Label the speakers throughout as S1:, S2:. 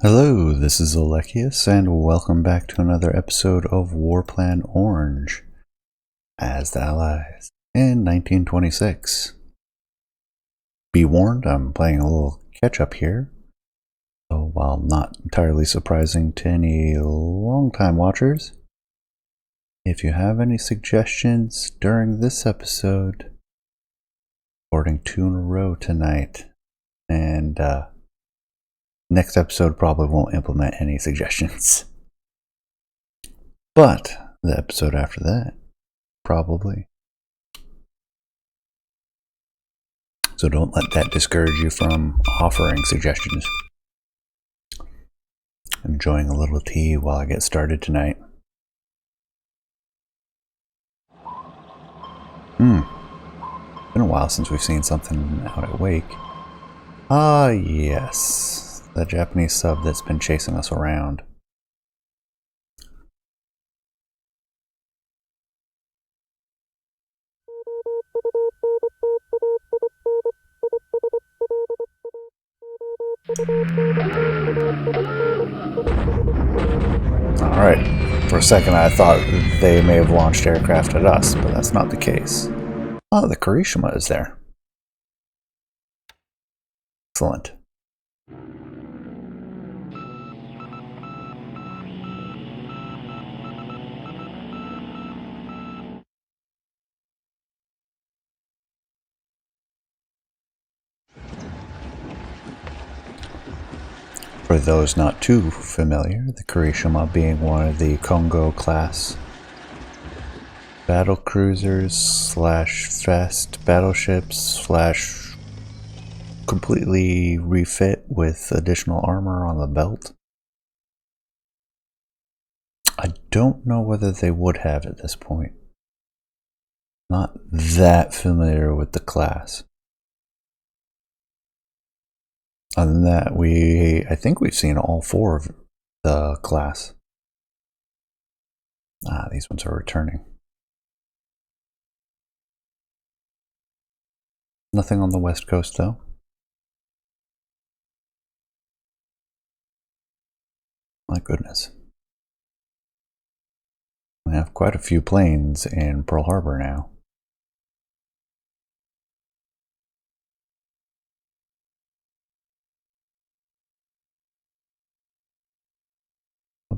S1: Hello, this is Alekius, and welcome back to another episode of Warplan Orange as the Allies in 1926. Be warned, I'm playing a little catch-up here, so while not entirely surprising to any long-time watchers, if you have any suggestions during this episode, recording 2 in a row tonight, and next episode probably won't implement any suggestions. But the episode after that, probably. So don't let that discourage you from offering suggestions. Enjoying a little tea while I get started tonight. Been a while since we've seen something out at Wake. Ah, yes. The Japanese sub that's been chasing us around. Alright, for a second I thought they may have launched aircraft at us, but that's not the case. Oh, the Kirishima is there. Excellent. For those not too familiar, the Kirishima being one of the Kongo class battle cruisers slash fast battleships slash completely refit with additional armor on the belt. I don't know whether they would have at this point. Not that familiar with the class. Other than that, I think we've seen all 4 of the class. Ah, these ones are returning. Nothing on the west coast though. My goodness. We have quite a few planes in Pearl Harbor now.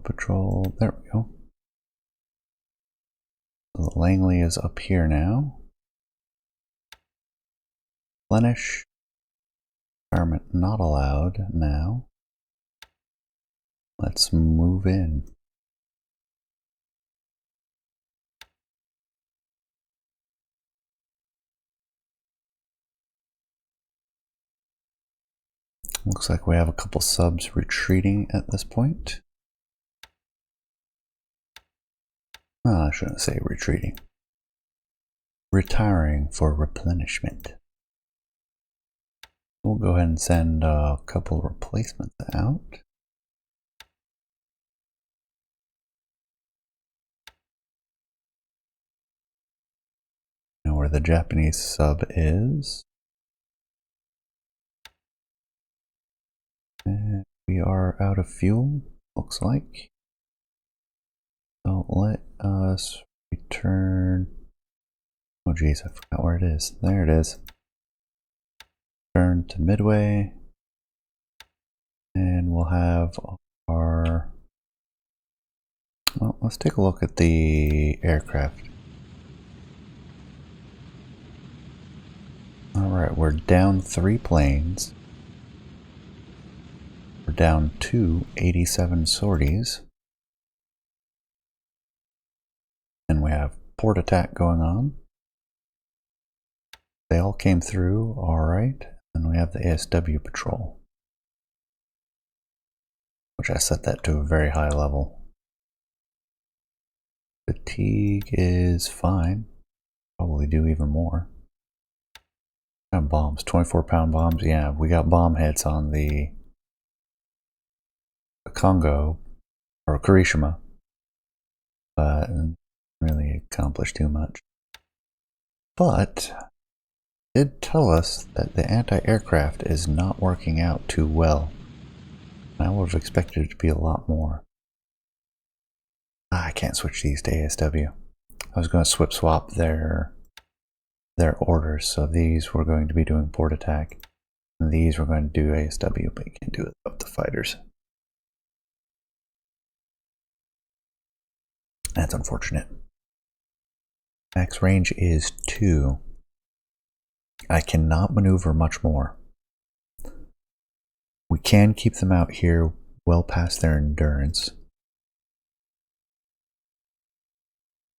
S1: Patrol, there we go. The Langley is up here now. Replenish. Environment not allowed now. Let's move in. Looks like we have a couple subs retreating at this point. I shouldn't say retreating. Retiring for replenishment. We'll go ahead and send a couple replacements out. Know where the Japanese sub is. And we are out of fuel, looks like. So let us return. Oh geez, I forgot where it is. There it is. Turn to Midway. And we'll have our... Well, let's take a look at the aircraft. Alright, we're down 3 planes. We're down 2 87 sorties. And we have port attack going on. They all came through, alright. And we have the ASW patrol, which I set that to a very high level. Fatigue is fine. Probably do even more. And bombs, 24-pound bombs. Yeah, we got bomb hits on the Kongo or Kirishima, but really accomplished too much. But did tell us that the anti-aircraft is not working out too well. I would have expected it to be a lot more. I can't switch these to ASW. I was going to swap their orders, so these we're going to be doing port attack, and these we're going to do ASW, but you can't do it up the fighters. That's unfortunate. Max range is 2. I cannot maneuver much more. We can keep them out here well past their endurance.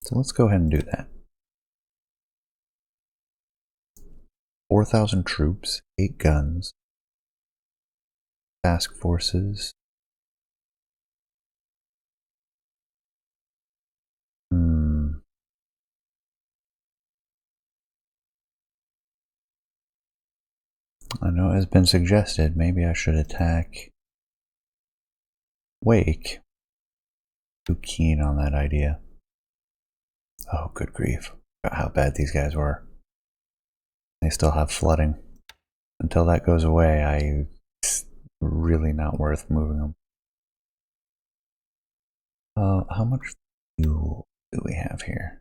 S1: So let's go ahead and do that. 4,000 troops, 8 guns, task forces. I know it has been suggested maybe I should attack Wake. Too keen on that idea. Oh, good grief. How bad these guys were. They still have flooding. Until that goes away, it's really not worth moving them. How much fuel do we have here?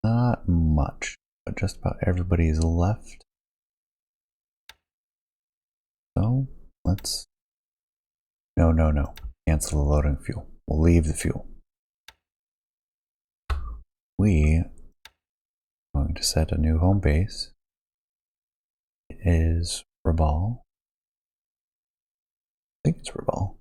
S1: Not much, but just about everybody is left. So let's... No. Cancel the loading fuel. We'll leave the fuel. We are going to set a new home base. It is Rabaul. I think it's Rabaul.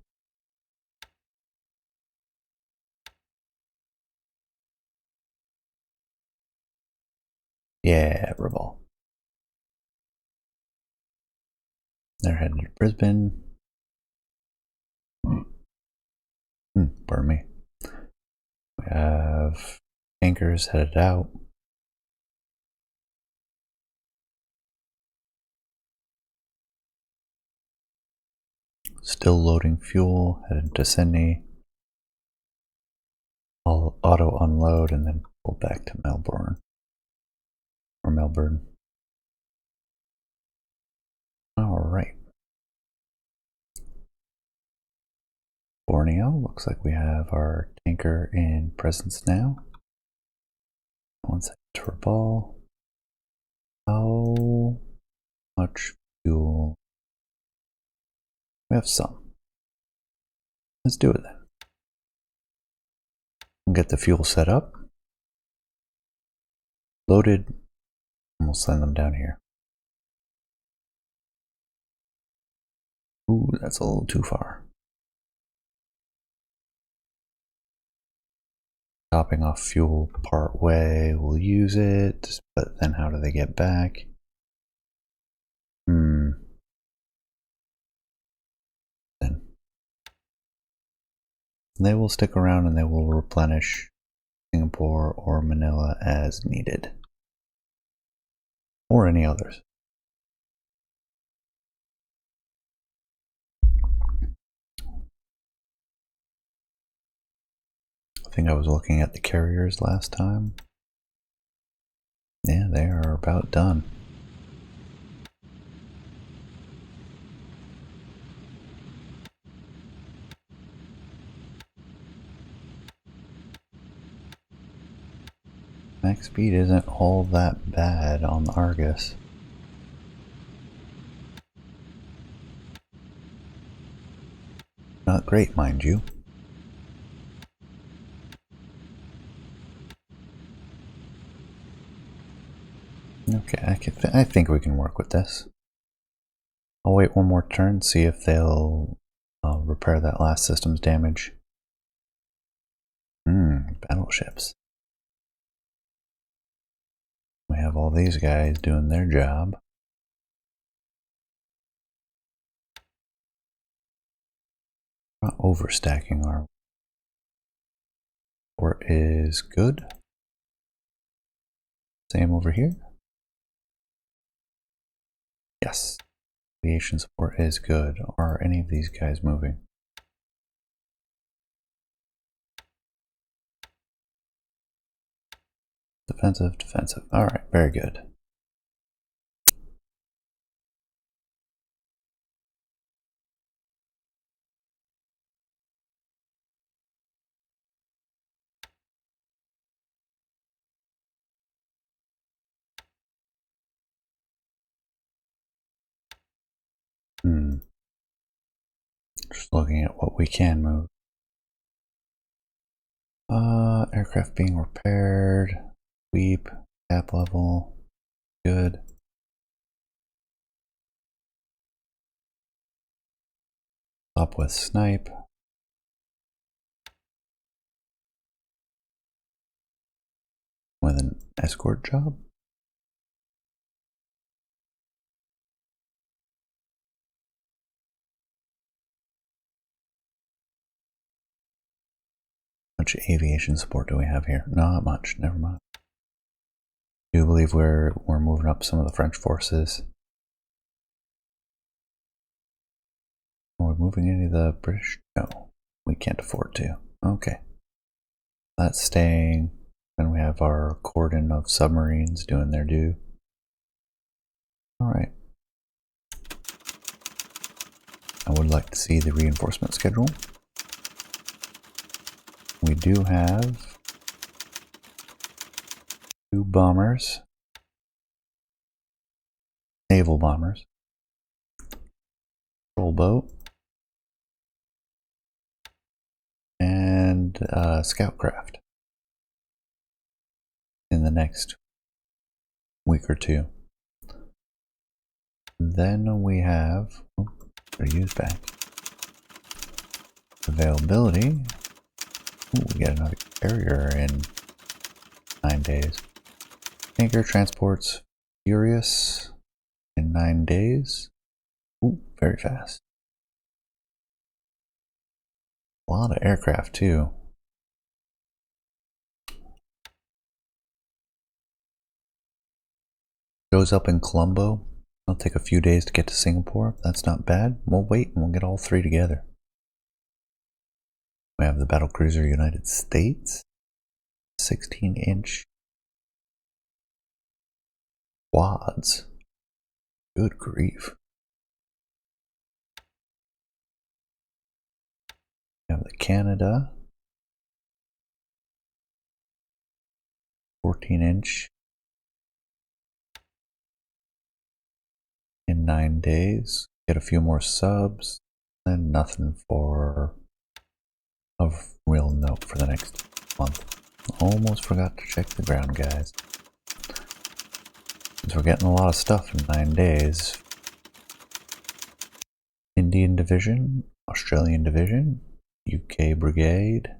S1: Yeah, Rabaul. They're headed to Brisbane. Pardon me. We have tankers headed out. Still loading fuel, headed to Sydney. I'll auto unload and then pull back to Melbourne. Or Melbourne. Alright. Borneo, looks like we have our tanker in presence now. One second to Rabaul. How much fuel? We have some. Let's do it then. We'll get the fuel set up. Loaded. And we'll send them down here. Ooh, that's a little too far. Topping off fuel part way, we'll use it, but then how do they get back? Then they will stick around and they will replenish Singapore or Manila as needed. Or any others. I think I was looking at the carriers last time. Yeah, they are about done. Max speed isn't all that bad on the Argus. Not great, mind you. Okay, I think we can work with this. I'll wait one more turn, see if they'll repair that last system's damage. Battleships. We have all these guys doing their job. We're not overstacking our support is good. Same over here. Yes. Aviation support is good. Are any of these guys moving? Defensive, defensive. Alright, very good. Just looking at what we can move. Aircraft being repaired. Sweep. Cap level. Good. Up with snipe. With an escort job. How much aviation support do we have here? Not much. Never mind. I do believe we're moving up some of the French forces. Are we moving any of the British? No, we can't afford to. Okay. That's staying. Then we have our cordon of submarines doing their due. Alright. I would like to see the reinforcement schedule. We do have 2 bombers. Naval bombers. Patrol boat. And scout craft. In the next week or 2. Then we have use back. Availability. Ooh, we get another carrier in 9 days. Tanker transports Furious in 9 days. Ooh, very fast. A lot of aircraft too. Shows up in Colombo. It'll take a few days to get to Singapore. That's not bad. We'll wait and we'll get all 3 together. We have the Battlecruiser United States. 16-inch quads. Good grief. We have the Canada. 14-inch. In 9 days. Get a few more subs. And nothing for of real note for the next month. Almost forgot to check the ground, guys. Since we're getting a lot of stuff in 9 days. Indian Division, Australian Division, UK Brigade,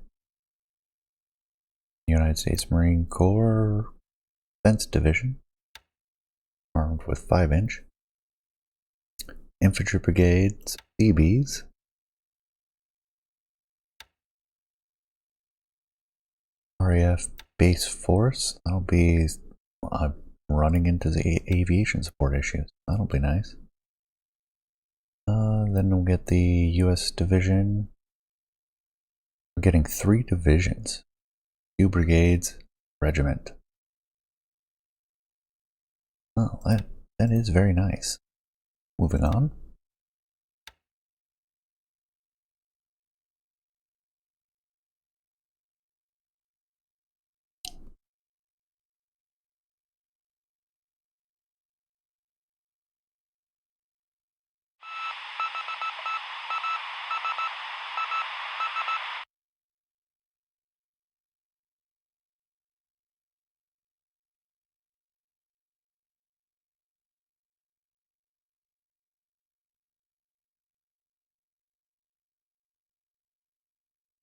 S1: United States Marine Corps Defense Division, armed with 5-inch. Infantry Brigades, CBs. RAF Base Force. That'll be running into the aviation support issues. That'll be nice. Then we'll get the US Division. We're getting 3 divisions, 2 brigades, regiment. Oh, that is very nice. Moving on.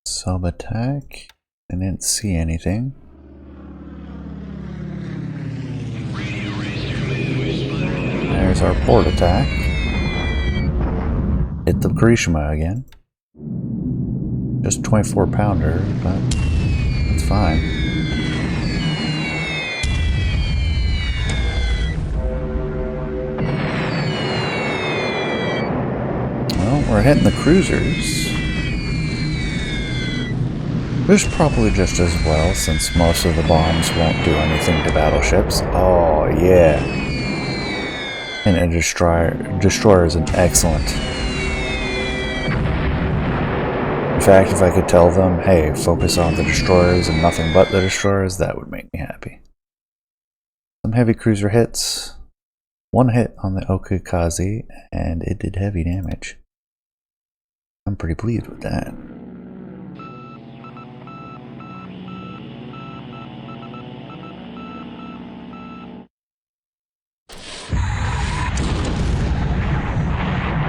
S1: Sub attack. I didn't see anything. There's our port attack. Hit the Kirishima again. Just 24-pounder, but it's fine. Well, we're hitting the cruisers. Which is probably just as well, since most of the bombs won't do anything to battleships. Oh, yeah. And a destroyer is an excellent. In fact, if I could tell them, hey, focus on the destroyers and nothing but the destroyers, that would make me happy. Some heavy cruiser hits. One hit on the Okikaze, and it did heavy damage. I'm pretty pleased with that.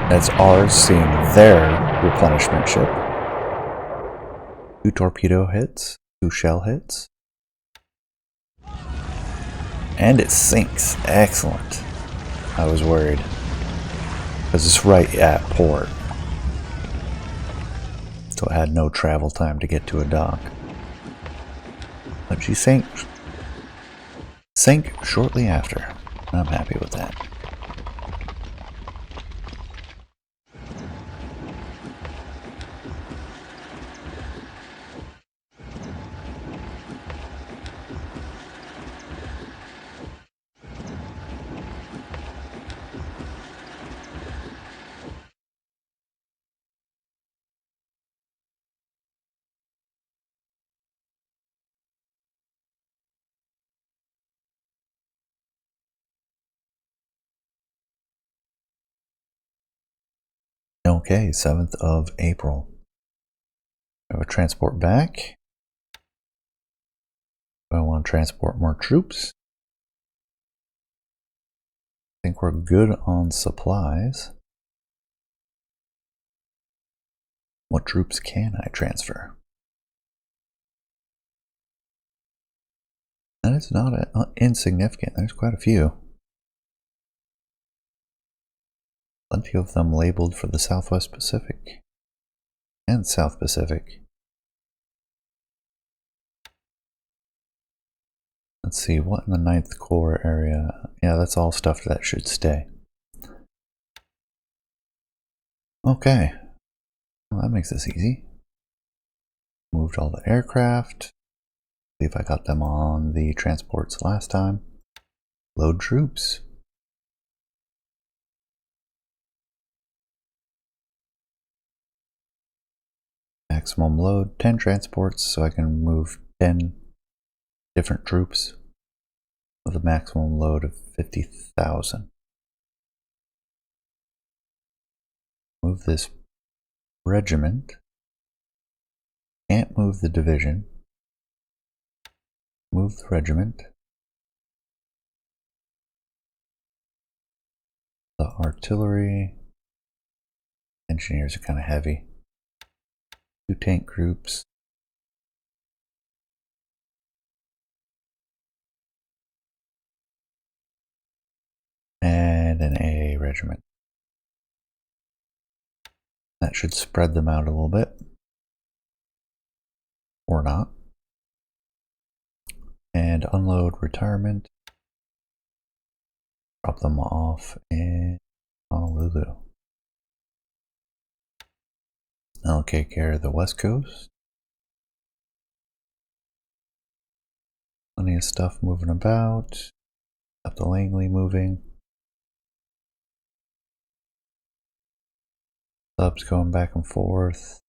S1: That's ours seeing their replenishment ship. 2 torpedo hits, 2 shell hits. And it sinks. Excellent. I was worried. Because it's right at port. So it had no travel time to get to a dock. But she sank shortly after. I'm happy with that. Okay, 7th of April. I have a transport back. I want to transport more troops. I think we're good on supplies. What troops can I transfer? And it's not insignificant. There's quite a few. Plenty of them labeled for the Southwest Pacific and South Pacific. Let's see, what in the 9th Corps area? Yeah, that's all stuff that should stay. Okay, well, that makes this easy. Moved all the aircraft. I believe I got them on the transports last time. Load troops. Maximum load, 10 transports, so I can move 10 different troops with a maximum load of 50,000. Move this regiment. Can't move the division. Move the regiment. The artillery. Engineers are kind of heavy. 2 tank groups. And an AA regiment. That should spread them out a little bit. Or not. And unload retirement. Drop them off in Honolulu. I'll take care of the West Coast. Plenty of stuff moving about. Got the Langley moving. Subs going back and forth.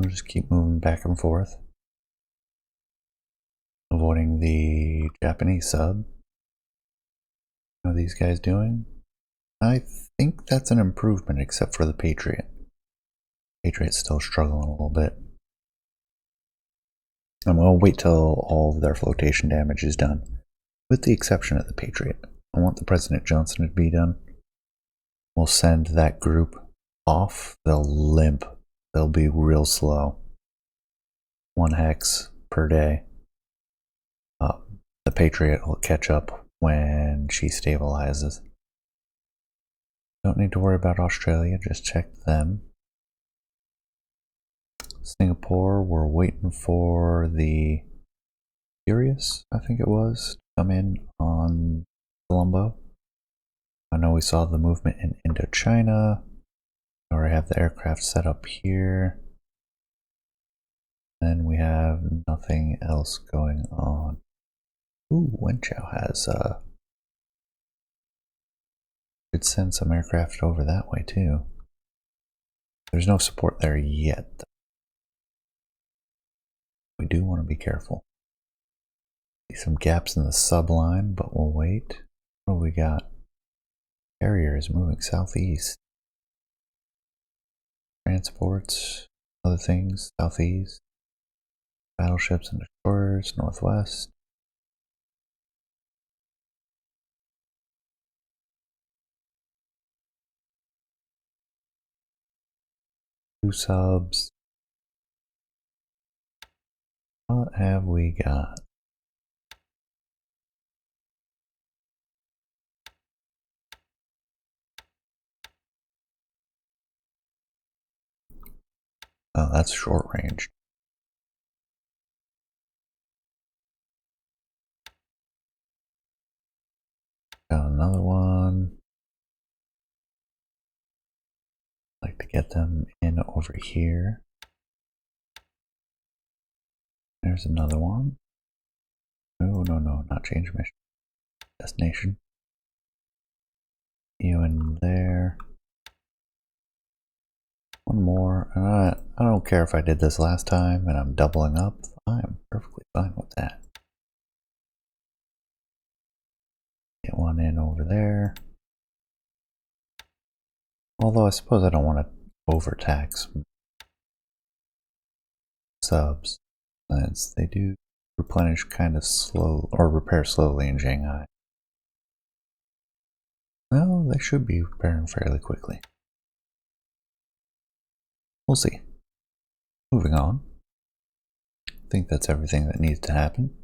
S1: We'll just keep moving back and forth. Avoiding the Japanese sub. How are these guys doing? I think that's an improvement except for the Patriot. Patriot's still struggling a little bit. I'm going to wait till all of their flotation damage is done. With the exception of the Patriot. I want the President Johnson to be done. We'll send that group off. They'll limp. They'll be real slow. 1 hex per day. The Patriot will catch up when she stabilizes. Don't need to worry about Australia, just check them. Singapore, we're waiting for the Furious, I think it was, to come in on Colombo. I know we saw the movement in Indochina. I already have the aircraft set up here. Then we have nothing else going on. Ooh, Wenchao has could send some aircraft over that way too. There's no support there yet. We do want to be careful. See some gaps in the subline, but we'll wait. What do we got? Carrier is moving southeast. Transports, other things, southeast. Battleships and destroyers, northwest. Two subs. What have we got? Oh, that's short range. Got another one. I'd like to get them in over here. There's another one. No, no, no, not change mission. Destination. You in there. One more. I don't care if I did this last time and I'm doubling up. I'm perfectly fine with that. Get one in over there. Although I suppose I don't want to overtax subs, since they do replenish kind of slow, or repair slowly in Shanghai. Well, they should be repairing fairly quickly. We'll see. Moving on. I think that's everything that needs to happen.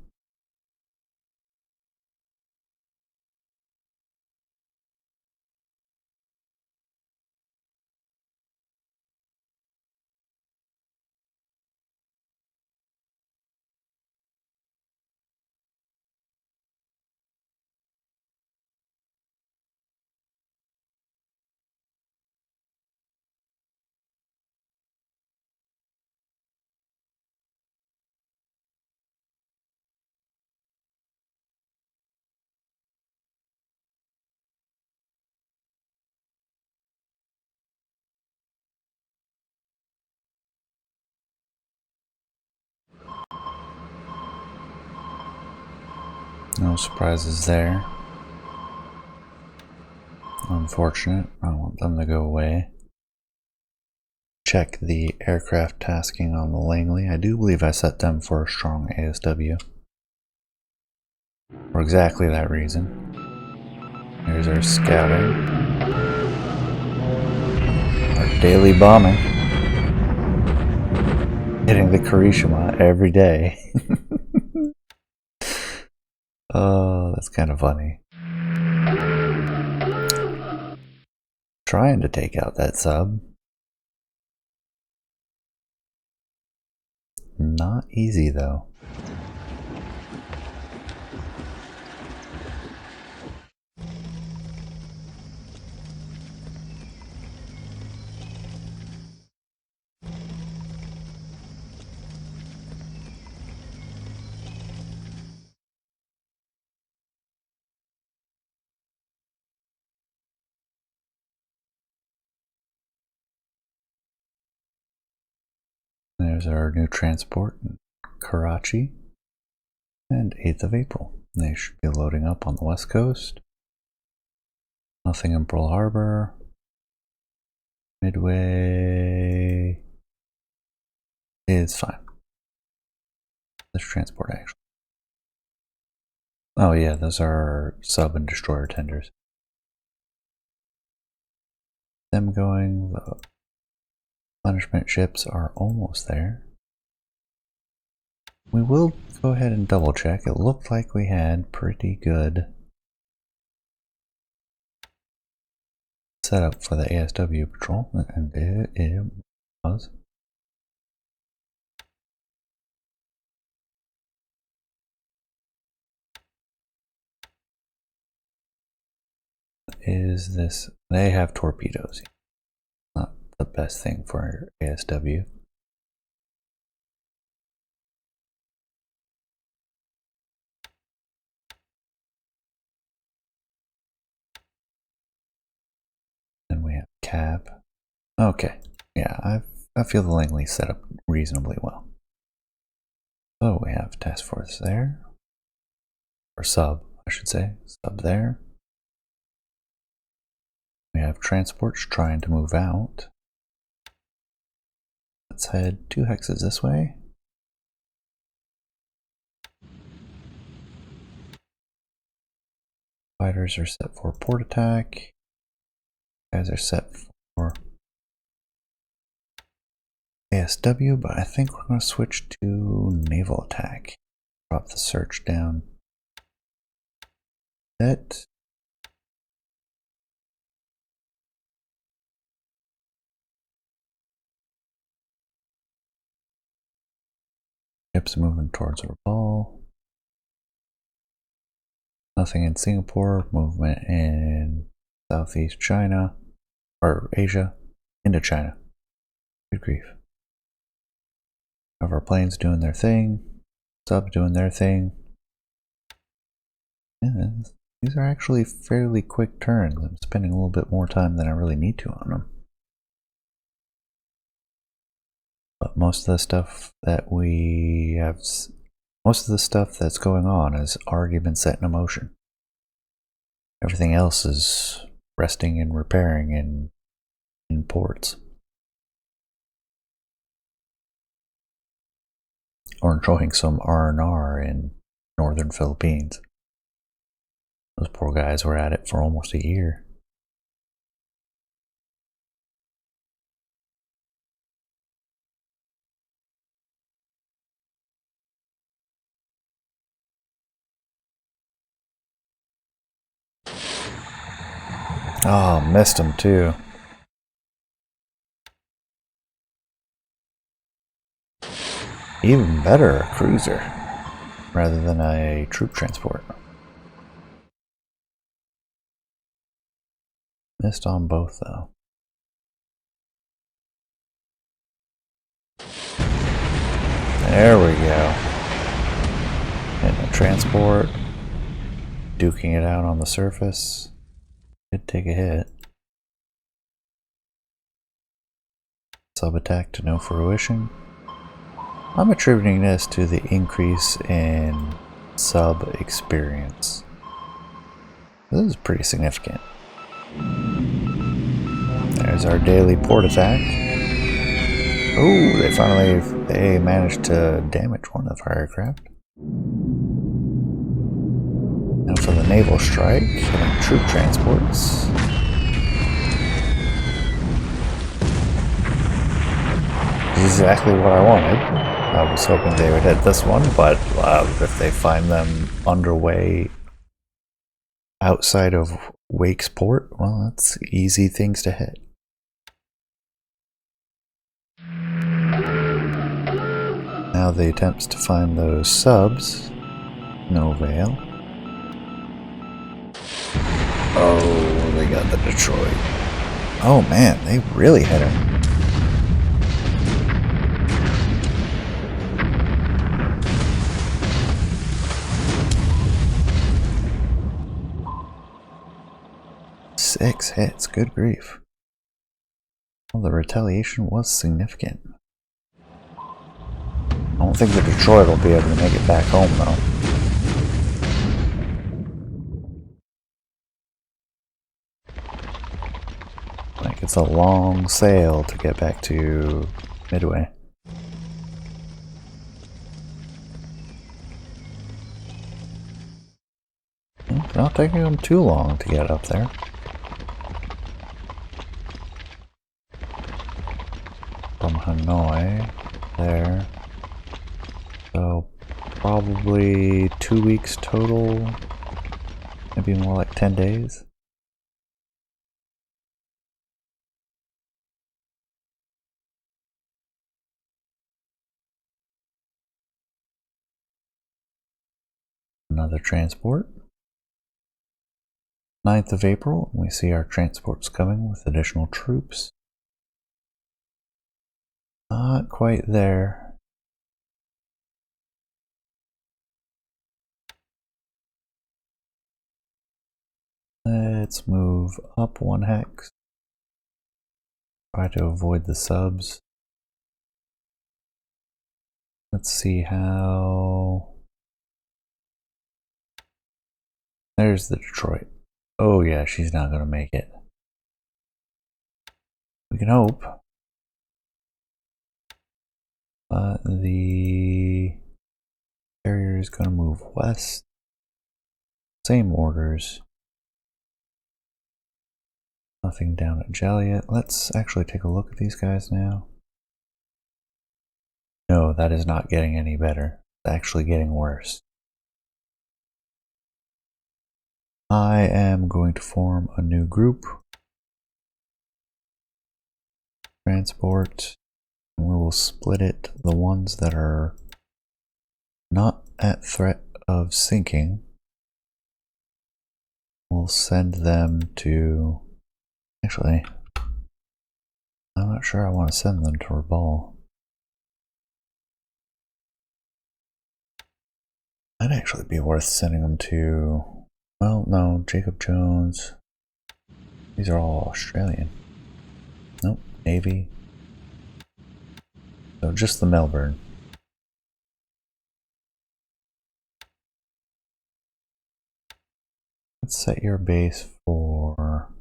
S1: No surprises there. Unfortunate. I want them to go away. Check the aircraft tasking on the Langley. I do believe I set them for a strong ASW. For exactly that reason. Here's our scouting. Our daily bombing. Hitting the Kirishima every day. Oh, that's kind of funny. Trying to take out that sub. Not easy though. There's our new transport in Karachi. And 8th of April. They should be loading up on the west coast. Nothing in Pearl Harbor. Midway is fine. This transport actually. Oh yeah, those are sub and destroyer tenders. Them going, the replenishment ships are almost there. We will go ahead and double check. It looked like we had pretty good setup for the ASW patrol, and it was. Is this? They have torpedoes. Not the best thing for ASW. Then we have cap. Okay, yeah, I feel the Langley set up reasonably well. So we have task force there, or sub, I should say, sub there. We have transports trying to move out. Let's head 2 hexes this way. Fighters are set for port attack. Guys are set for ASW, but I think we're going to switch to naval attack. Drop the search down. That. Ships moving towards our ball. Nothing in Singapore. Movement in Southeast China, or Asia, into China. Good grief. Have our planes doing their thing. Subs doing their thing. And these are actually fairly quick turns. I'm spending a little bit more time than I really need to on them. But most of the stuff that we have, most of the stuff that's going on has already been set in motion. Everything else is resting and repairing in ports. Or enjoying some R&R in northern Philippines. Those poor guys were at it for almost a year. Oh, missed him too. Even better, a cruiser rather than a troop transport. Missed on both though. There we go. And the transport, duking it out on the surface. Did take a hit. Sub attack to no fruition. I'm attributing this to the increase in sub experience. This is pretty significant. There's our daily port attack. Oh, they managed to damage one of our aircraft. Now for the naval strike, hitting troop transports. This is exactly what I wanted. I was hoping they would hit this one, but if they find them underway outside of Wake's port, well, that's easy things to hit. Now the attempts to find those subs, no avail. Oh, they got the Detroit. Oh man, they really hit him. Six hits, good grief. Well, the retaliation was significant. I don't think the Detroit will be able to make it back home though. Like it's a long sail to get back to Midway. It's not taking them too long to get up there. From Hanoi, there. So probably 2 weeks total, maybe more like 10 days. Another transport. 9th of April, we see our transports coming with additional troops. Not quite there. Let's move up 1 hex. Try to avoid the subs. Let's see how... There's the Detroit. Oh yeah, she's not gonna make it. We can hope. But the carrier is gonna move west. Same orders. Nothing down at Joliet. Let's actually take a look at these guys now. No, that is not getting any better. It's actually getting worse. I am going to form a new group. Transport. And we will split it. The ones that are not at threat of sinking, we'll send them to... Actually, I'm not sure I want to send them to Rabaul. Might actually be worth sending them to... Well, no, Jacob Jones. These are all Australian. Nope, Navy. So just the Melbourne. Let's set your base for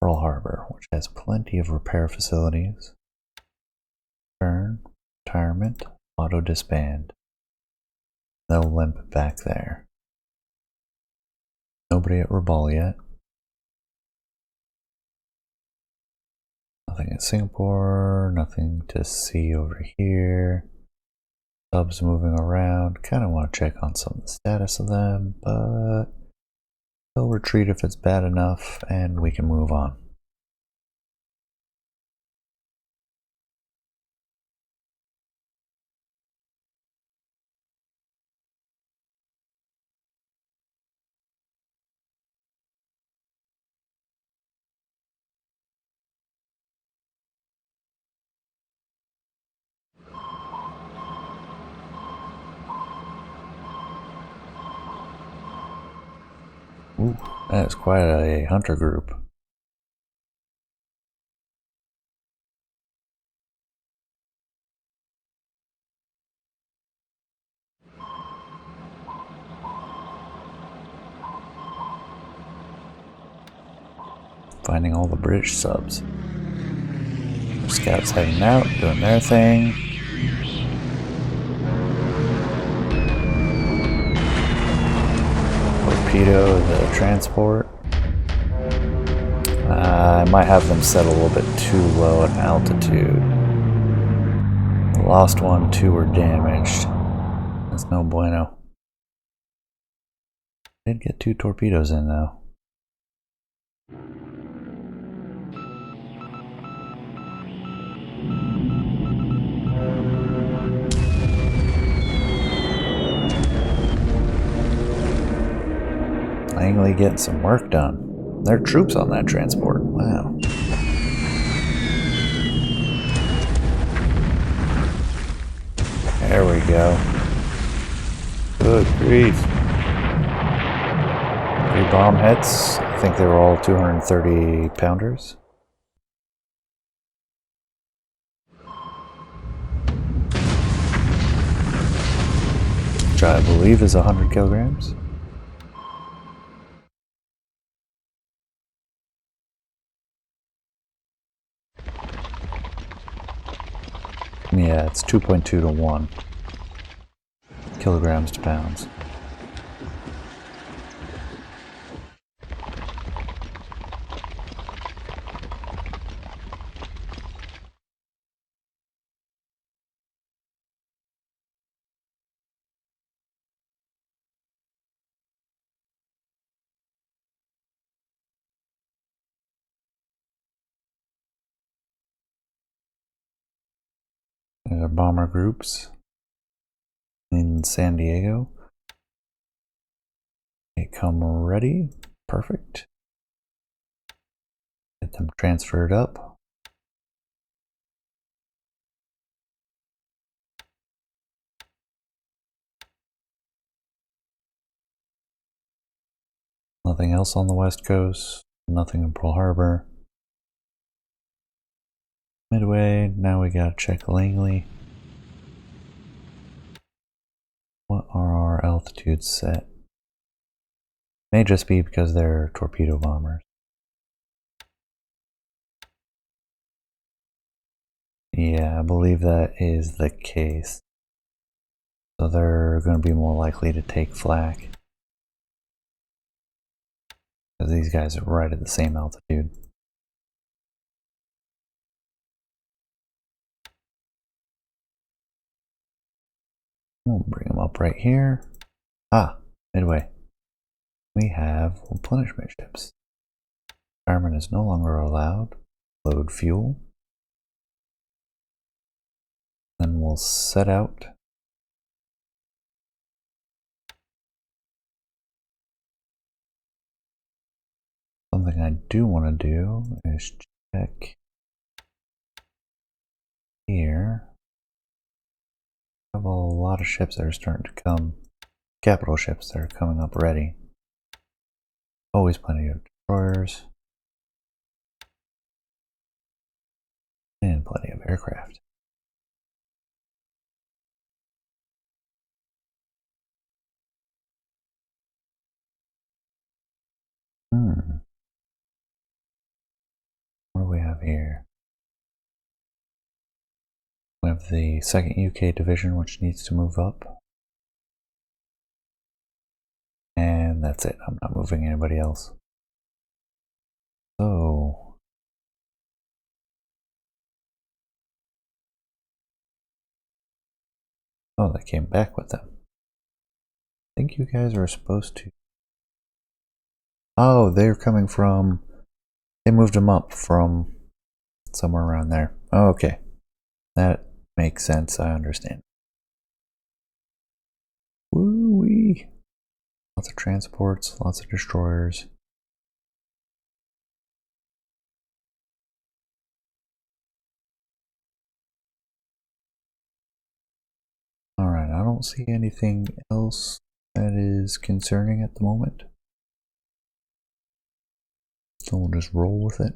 S1: Pearl Harbor, which has plenty of repair facilities. Turn, retirement, auto disband. They'll limp back there. Nobody at Rabaul yet. Nothing at Singapore, nothing to see over here. Subs moving around. Kind of want to check on some of the status of them, but they'll retreat if it's bad enough and we can move on. Ooh, that is quite a hunter group. Finding all the British subs. Scouts heading out, doing their thing. Torpedo the transport. I might have them set a little bit too low at altitude. Lost one, 2 were damaged. That's no bueno. Did get 2 torpedoes in though. Langley getting some work done. There are troops on that transport. Wow. There we go. Good grief. 3 bomb hits. I think they were all 230 pounders. Which I believe is 100 kilograms. Yeah, it's 2.2 to 1 kilograms to pounds. There are bomber groups in San Diego. They come ready. Perfect. Get them transferred up. Nothing else on the West Coast. Nothing in Pearl Harbor. Midway, now we gotta check Langley. are our altitudes set? May just be because they're torpedo bombers. Yeah, I believe that is the case. So they're going to be more likely to take flak. Because these guys are right at the same altitude. We'll bring them up right here. Ah, midway. We have replenishment ships. Fireman is no longer allowed. Load fuel. Then we'll set out. Something I do want to do is check here. I have a lot of ships that are starting to come. Capital ships that are coming up ready. Always plenty of destroyers. And plenty of aircraft. What do we have here? We have the 2nd UK Division, which needs to move up. And that's it. I'm not moving anybody else. So... oh, they came back with them. I think you guys are supposed to... oh, they're coming from... they moved them up from somewhere around there. Oh, okay. That makes sense. I understand. Woo-wee. Lots of transports, lots of destroyers. Alright, I don't see anything else that is concerning at the moment. So we'll just roll with it.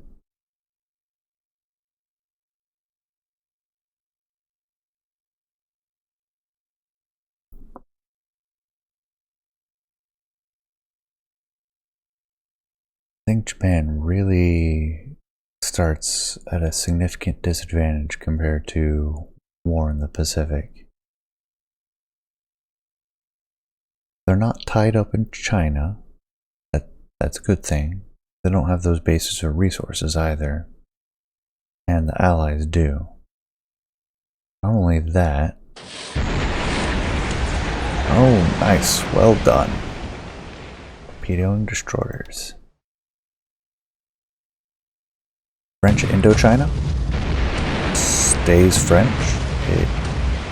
S1: I think Japan really starts at a significant disadvantage compared to war in the Pacific. They're not tied up in China. That's a good thing. They don't have those bases or resources either. And the Allies do. Not only that... oh, nice. Well done. Torpedoing destroyers. French Indochina stays French.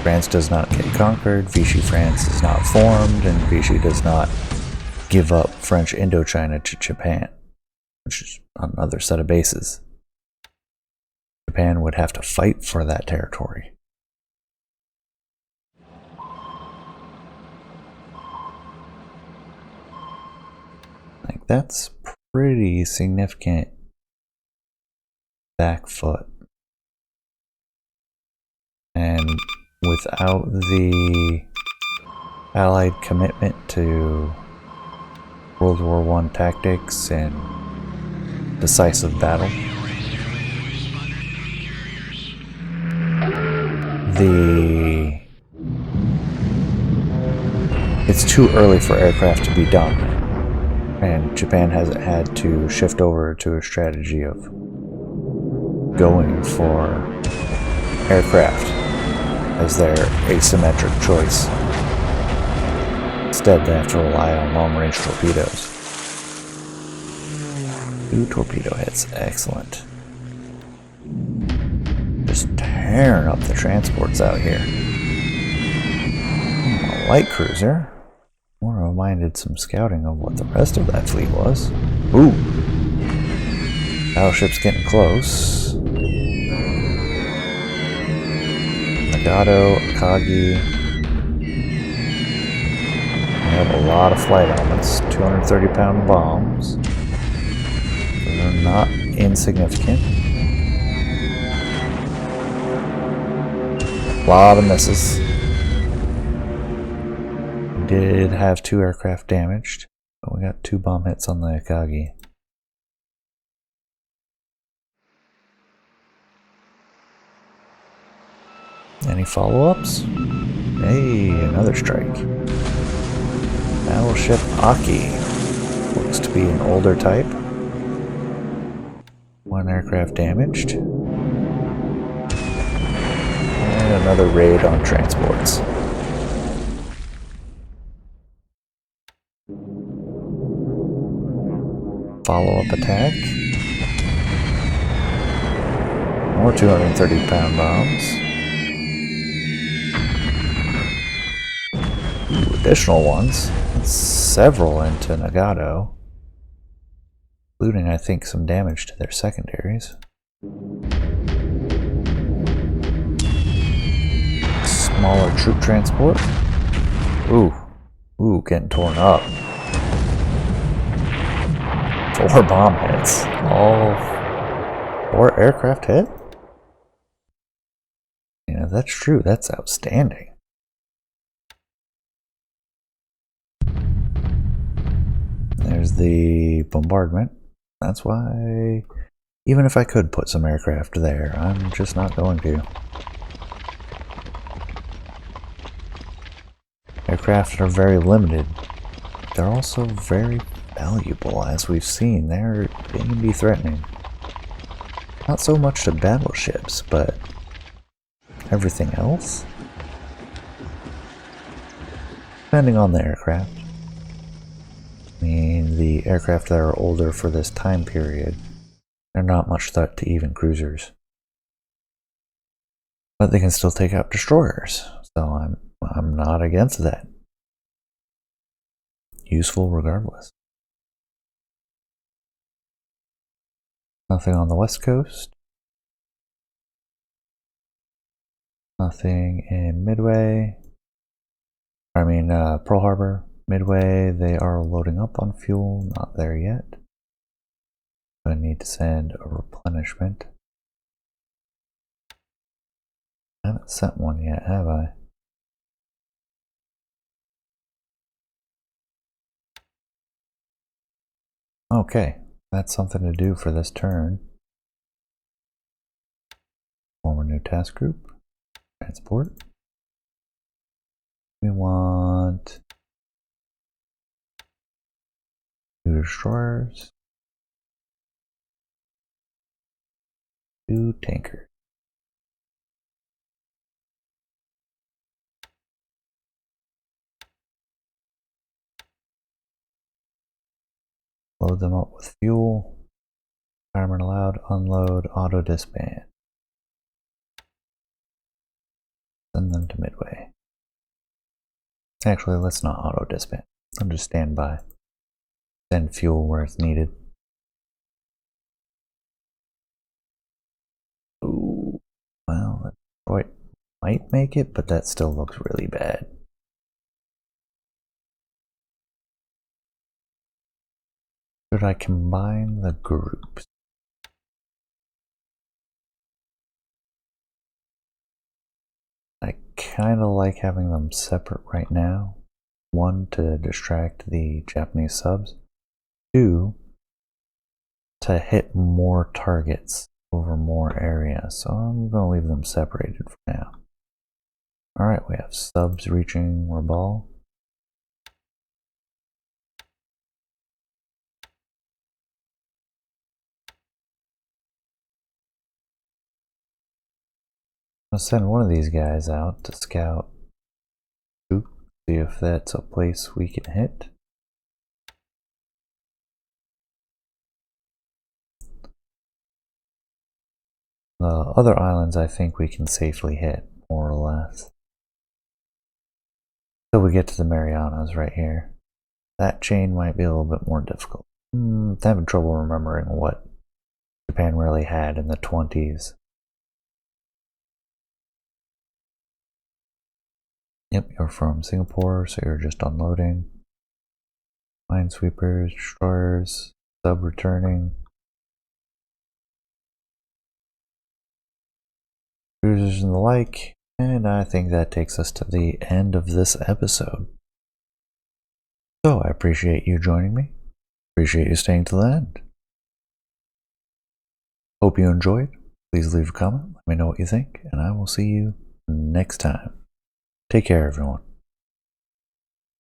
S1: France does not get conquered, Vichy France is not formed, and Vichy does not give up French Indochina to Japan, which is another set of bases. Japan would have to fight for that territory. Like, that's pretty significant back foot. And without the Allied commitment to World War I tactics and decisive battle, it's too early for aircraft to be done, and Japan hasn't had to shift over to a strategy of going for aircraft as their asymmetric choice. Instead, they have to rely on long-range torpedoes. 2 torpedo hits, excellent. Just tearing up the transports out here. A light cruiser. More reminded some scouting of what the rest of that fleet was. Ooh! Battleship's getting close. Nagato, Akagi. We have a lot of flight elements, 230-pound bombs. They're not insignificant. A lot of misses. We did have 2 aircraft damaged, but we got 2 bomb hits on the Akagi. Any follow-ups? Hey, another strike. Battleship Aki. Looks to be an older type. 1 aircraft damaged. And another raid on transports. Follow-up attack. More 230-pound bombs. Ooh, additional ones. Several into Nagato. Including, I think, some damage to their secondaries. Smaller troop transport. Ooh, getting torn up. 4 bomb hits. All 4 aircraft hit? Yeah, that's true. That's outstanding. There's the bombardment. That's why, even if I could put some aircraft there, I'm just not going to. Aircraft are very limited. They're also very valuable, as we've seen. They can be threatening. Not so much to battleships, but everything else? Depending on the aircraft. I mean, the aircraft that are older for this time period, they're not much threat to even cruisers. But they can still take out destroyers, so I'm not against that. Useful regardless. Nothing on the west coast. Nothing in Midway. I mean, Pearl Harbor. Midway, they are loading up on fuel. Not there yet. I need to send a replenishment. I haven't sent one yet, have I? Okay, that's something to do for this turn. Form a new task group. Transport. We want 2 destroyers. 2 tankers. Load them up with fuel. Retirement allowed, unload, auto disband. Send them to Midway. Actually, let's not auto disband. I'll just stand by. Send fuel where it's needed. Ooh, well, Detroit might make it, but that still looks really bad. Should I combine the groups? I kind of like having them separate right now. 1, to distract the Japanese subs. 2, to hit more targets over more area. So I'm going to leave them separated for now. Alright, we have subs reaching Rabaul. I'm going to send one of these guys out to scout, see if that's a place we can hit. The other islands I think we can safely hit, more or less. So we get to the Marianas right here. That chain might be a little bit more difficult. I'm having trouble remembering what Japan really had in the 20s. Yep, you're from Singapore, so you're just unloading. Minesweepers, destroyers, sub returning. Cruisers and the like. And I think that takes us to the end of this episode. So I appreciate you joining me. Appreciate you staying to the end. Hope you enjoyed. Please leave a comment. Let me know what you think, and I will see you next time. Take care, everyone.